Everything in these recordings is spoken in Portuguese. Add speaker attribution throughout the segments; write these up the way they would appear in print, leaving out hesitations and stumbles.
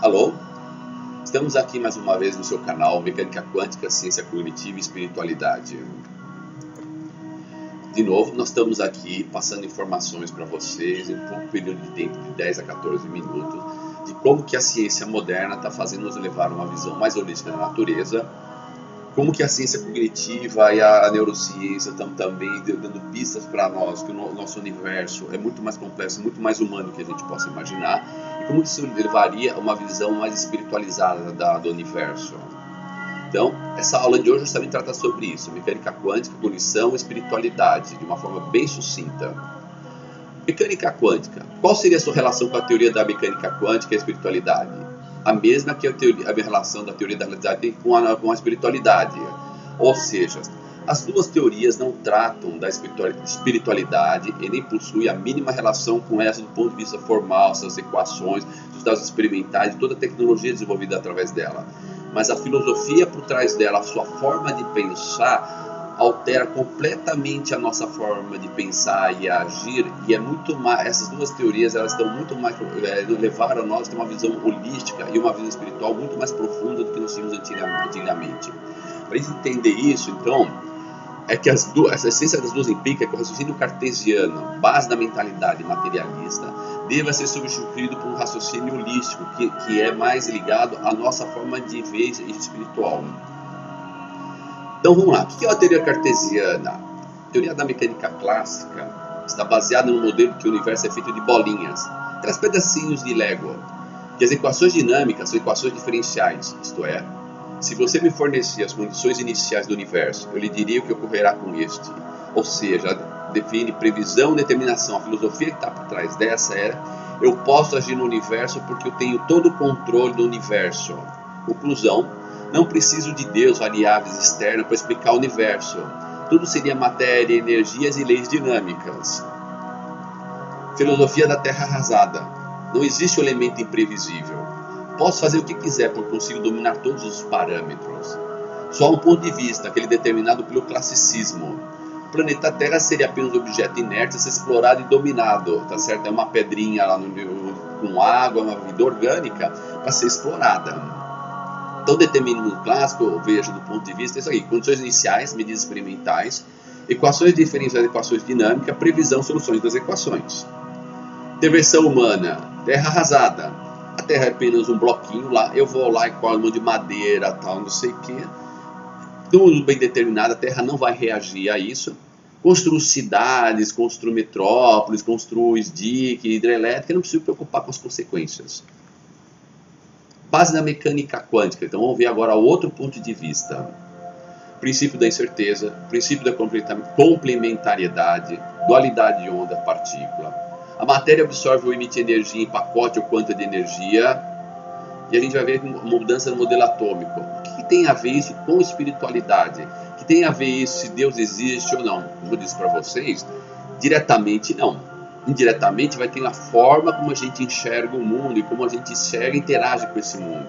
Speaker 1: Alô? Estamos aqui mais uma vez no seu canal Mecânica Quântica, Ciência Cognitiva e Espiritualidade. De novo, nós estamos aqui passando informações para vocês em um pouco período de tempo, de 10 a 14 minutos, de como que a ciência moderna está fazendo nos levar a uma visão mais holística da natureza, como que a ciência cognitiva e a neurociência estão também dando pistas para nós que o nosso universo é muito mais complexo, muito mais humano do que a gente possa imaginar, e como isso levaria a uma visão mais espiritualizada do universo. Então, essa aula de hoje justamente trata sobre isso, mecânica quântica, cognição e espiritualidade, de uma forma bem sucinta. Mecânica quântica. Qual seria a sua relação com a teoria da mecânica quântica e a espiritualidade? A mesma que a relação da teoria da realidade tem com a espiritualidade. Ou seja, as duas teorias não tratam da espiritualidade e nem possuem a mínima relação com essa do ponto de vista formal, suas equações, os dados experimentais e toda a tecnologia desenvolvida através dela. Mas a filosofia por trás dela, a sua forma de pensar, altera completamente a nossa forma de pensar e agir, e é muito mais, essas duas teorias elas estão muito mais levaram a nós a ter uma visão holística e uma visão espiritual muito mais profunda do que nós tínhamos antigamente. Para a gente entender isso, então, é que a essência das duas implica que o raciocínio cartesiano, base da mentalidade materialista, deva ser substituído por um raciocínio holístico, que é mais ligado à nossa forma de ver espiritual. Então vamos lá, o que é a teoria cartesiana? A teoria da mecânica clássica está baseada no modelo que o universo é feito de bolinhas, aquelas pedacinhos de Lego, que as equações dinâmicas são equações diferenciais, isto é, se você me fornecer as condições iniciais do universo, eu lhe diria o que ocorrerá com este. Ou seja, define previsão, determinação. A filosofia que está por trás dessa é: eu posso agir no universo porque eu tenho todo o controle do universo. Conclusão: não preciso de Deus, variáveis externas, para explicar o universo. Tudo seria matéria, energias e leis dinâmicas. Filosofia da Terra arrasada. Não existe um elemento imprevisível. Posso fazer o que quiser porque consigo dominar todos os parâmetros. Só um ponto de vista, aquele determinado pelo classicismo. O planeta Terra seria apenas um objeto inerte a ser explorado e dominado, tá certo? É uma pedrinha lá com água, uma vida orgânica para ser explorada. Então, determinismo clássico, eu vejo do ponto de vista, é isso aqui: condições iniciais, medidas experimentais, equações diferenciais, equações dinâmicas, previsão, soluções das equações. Intervenção humana, terra arrasada. A Terra é apenas um bloquinho lá, eu vou lá e colo um monte de madeira, tal, não sei o que. Tudo bem determinado, a Terra não vai reagir a isso. Construo cidades, construo metrópoles, construo dique, hidrelétrica, não preciso me preocupar com as consequências. Base da mecânica quântica, então vamos ver agora outro ponto de vista. Princípio da incerteza, princípio da complementariedade, dualidade de onda-partícula. A matéria absorve ou emite energia em pacote ou quanta de energia, e a gente vai ver mudança no modelo atômico. O que tem a ver isso com espiritualidade? O que tem a ver isso se Deus existe ou não? Como eu disse para vocês, diretamente não. Indiretamente vai ter a forma como a gente enxerga o mundo e como a gente enxerga e interage com esse mundo.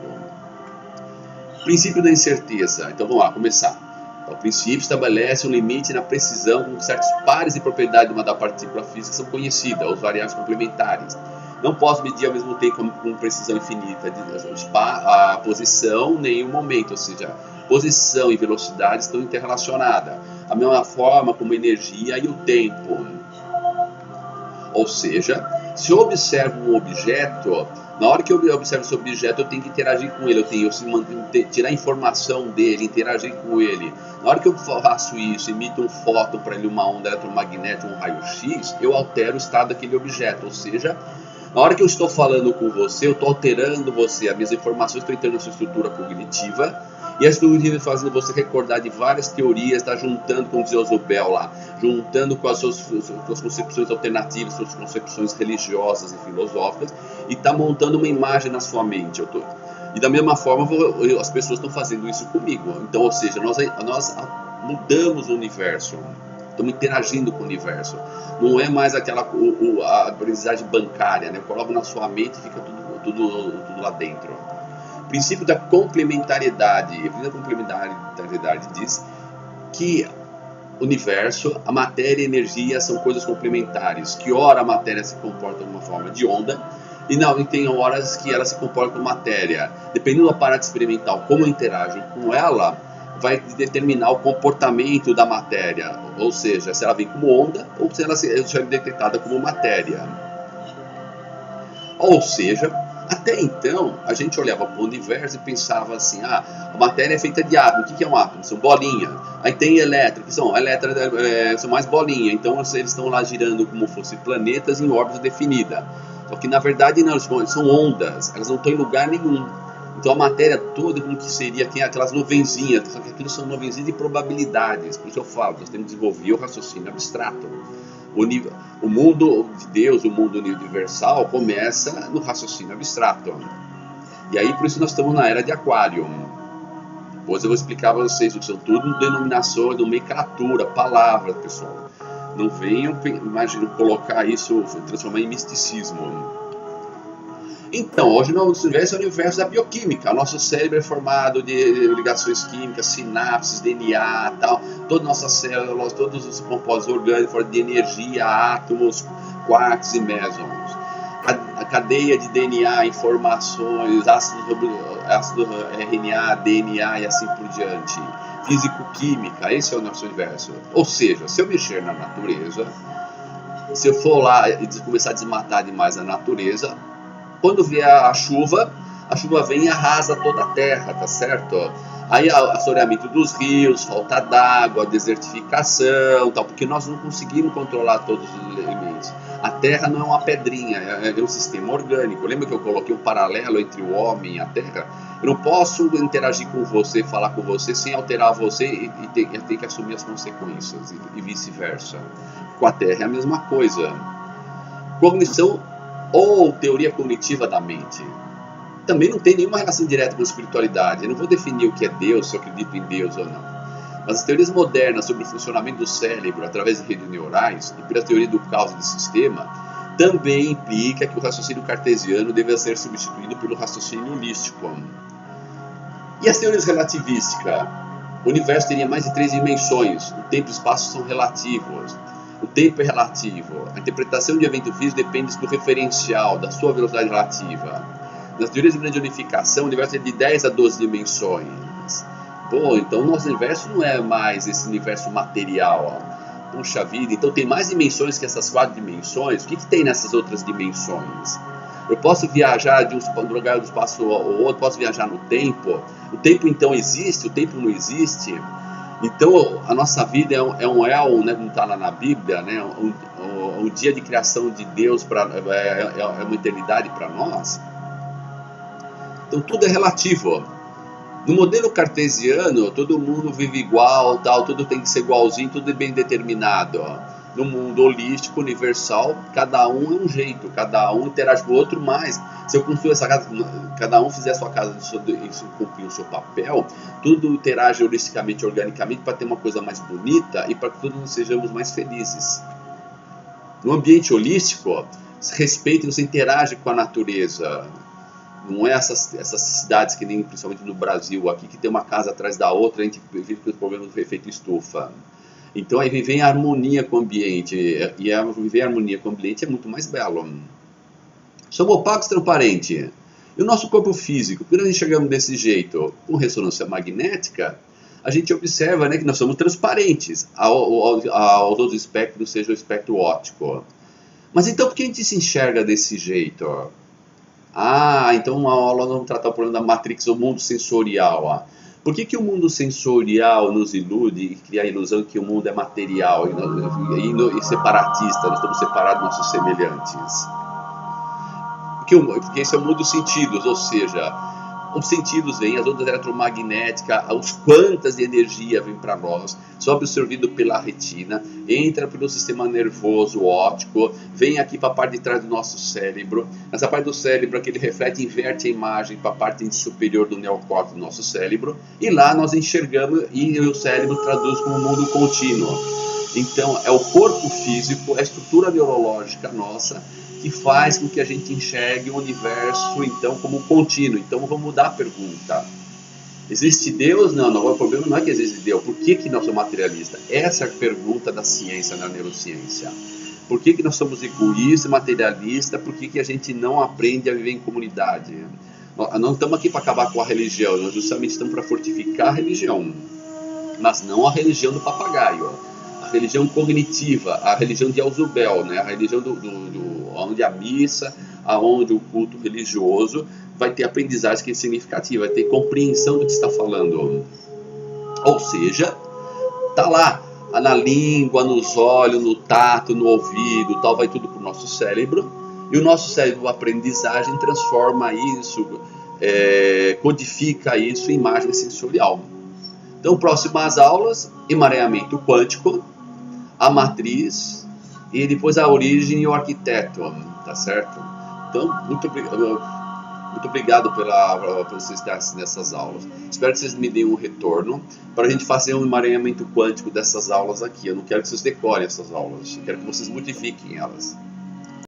Speaker 1: Princípio da incerteza. Então vamos lá, começar. O princípio estabelece um limite na precisão com que certos pares de propriedade de uma da partícula física são conhecidas, os variáveis complementares. Não posso medir ao mesmo tempo com precisão infinita a posição nem o momento, ou seja, posição e velocidade estão interrelacionadas. Da mesma forma como energia e o tempo. Ou seja, se eu observo um objeto, na hora que eu observo esse objeto, eu tenho que interagir com ele, eu tenho que tirar informação dele, interagir com ele. Na hora que eu faço isso, emito um fóton para ele, uma onda eletromagnética, um raio-x, eu altero o estado daquele objeto. Ou seja, na hora que eu estou falando com você, eu estou alterando você, as minhas informações estão entrando na sua estrutura cognitiva, e a estrutura fazendo você recordar de várias teorias, está juntando, como dizia o Zobel lá, juntando com as suas concepções alternativas, suas concepções religiosas e filosóficas, e está montando uma imagem na sua mente. E da mesma forma, as pessoas estão fazendo isso comigo. Então, ou seja, nós mudamos o universo, estamos interagindo com o universo. Não é mais aquela a aprendizagem bancária, né? Eu coloco na sua mente e fica tudo lá dentro. O princípio da complementariedade. A princípio da complementariedade diz que o universo, a matéria e a energia são coisas complementares, que ora a matéria se comporta de uma forma de onda, E tem horas que ela se comporta como matéria. Dependendo do aparato experimental, como eu interajo com ela, vai determinar o comportamento da matéria. Ou seja, se ela vem como onda ou se ela é detectada como matéria. Ou seja, até então, a gente olhava para o universo e pensava assim, a matéria é feita de átomo. O que é um átomo? São bolinhas. Aí tem elétrons, que são mais bolinhas. Então, eles estão lá girando como se fossem planetas em órbita definida. Só que, na verdade, não, são ondas. Elas não estão em lugar nenhum. Então, a matéria toda, como que seria, tem aquelas nuvenzinhas. Só que aquilo são nuvenzinhas de probabilidades. Por isso eu falo, nós temos que desenvolver o raciocínio abstrato. O mundo de Deus, o mundo universal, começa no raciocínio abstrato. E aí, por isso, nós estamos na era de Aquário. Depois eu vou explicar para vocês, que são tudo denominações, nomenclatura, palavras, pessoal. Não venham, imagino, colocar isso, transformar em misticismo. Então, hoje o nosso universo é o universo da bioquímica. O nosso cérebro é formado de ligações químicas, sinapses, DNA, tal. Todas as nossas células, todos os compostos orgânicos de energia, átomos, quarks e mesons. A cadeia de DNA, informações, ácido RNA, DNA e assim por diante. Físico-química, esse é o nosso universo. Ou seja, se eu mexer na natureza, se eu for lá e começar a desmatar demais a natureza, quando vier a chuva vem e arrasa toda a terra, tá certo? Aí assoreamento dos rios, falta d'água, desertificação, tal, porque nós não conseguimos controlar todos os elementos. A terra não é uma pedrinha, é um sistema orgânico. Lembra que eu coloquei um paralelo entre o homem e a terra? Eu não posso interagir com você, falar com você, sem alterar você e ter que assumir as consequências, e vice-versa. Com a terra é a mesma coisa. Cognição ou teoria cognitiva da mente também não tem nenhuma relação direta com a espiritualidade. Eu não vou definir o que é Deus, se eu acredito em Deus ou não. Mas as teorias modernas sobre o funcionamento do cérebro através de redes neurais e pela teoria do caos do sistema também implica que o raciocínio cartesiano deve ser substituído pelo raciocínio holístico. E as teorias relativísticas? O universo teria mais de 3 dimensões. O tempo e o espaço são relativos. O tempo é relativo. A interpretação de evento físico depende do referencial, da sua velocidade relativa. Nas teorias de grande unificação, o universo é de 10 a 12 dimensões. Bom, então o nosso universo não é mais esse universo material. Puxa vida, então tem mais dimensões que essas 4 dimensões. O que tem nessas outras dimensões? Eu posso viajar de um lugar do espaço ao outro, posso viajar no tempo. O tempo então existe, o tempo não existe. Então, a nossa vida é um éon, né, como está lá na Bíblia, né, um dia de criação de Deus, é uma eternidade para nós. Então, tudo é relativo. No modelo cartesiano, todo mundo vive igual, tal, tudo tem que ser igualzinho, tudo é bem determinado. No mundo holístico, universal, cada um é um jeito, cada um interage com o outro, mas se eu construir essa casa, cada um fizer a sua casa e cumprir o seu papel, tudo interage holisticamente, organicamente, para ter uma coisa mais bonita e para que todos sejamos mais felizes. No ambiente holístico, se respeita e você interage com a natureza. Não é essas cidades que nem principalmente no Brasil, aqui que tem uma casa atrás da outra, a gente vive com o problema do efeito estufa. Então aí viver em harmonia com o ambiente, e viver em harmonia com o ambiente é muito mais belo. Somos opacos transparentes. E o nosso corpo físico, quando nós enxergamos desse jeito, com ressonância magnética, a gente observa, né, que nós somos transparentes aos outros espectros, seja o espectro óptico. Mas então por que a gente se enxerga desse jeito? Então uma aula nós vamos tratar o problema da matrix, o mundo sensorial. Por que o mundo sensorial nos ilude e cria a ilusão que o mundo é material e separatista, nós estamos separados dos nossos semelhantes? Porque esse é o mundo dos sentidos, ou seja, os sentidos vêm, as ondas eletromagnéticas, os quantas de energia vêm para nós, são absorvidos pela retina, entra pelo sistema nervoso óptico, vem aqui para a parte de trás do nosso cérebro. Nessa parte do cérebro que ele reflete e inverte a imagem para a parte superior do neocórtex do nosso cérebro, e lá nós enxergamos e o cérebro traduz como um mundo contínuo. Então é o corpo físico, a estrutura neurológica nossa, que faz com que a gente enxergue o universo então como contínuo. Então vamos mudar a pergunta. Existe Deus? Não, o problema não é que existe Deus. Por que nós somos materialistas? Essa é a pergunta da ciência, da neurociência. Por que nós somos egoístas, materialistas? Por que a gente não aprende a viver em comunidade? Nós não estamos aqui para acabar com a religião, nós justamente estamos para fortificar a religião, mas não a religião do papagaio, a religião cognitiva, a religião de Elzubel, né? A religião onde a missa, onde o culto religioso vai ter aprendizagem que é significativa, vai ter compreensão do que está falando. Ou seja, está lá, na língua, nos olhos, no tato, no ouvido, tal, vai tudo para o nosso cérebro, e o nosso cérebro, a aprendizagem, transforma isso, codifica isso em imagem sensorial. Então, próximas aulas, emaranhamento quântico, a matriz, e depois a origem e o arquiteto, tá certo? Então, muito obrigado por vocês estarem nessas aulas. Espero que vocês me deem um retorno para a gente fazer um emaranhamento quântico dessas aulas aqui. Eu não quero que vocês decorem essas aulas, eu quero que vocês modifiquem elas.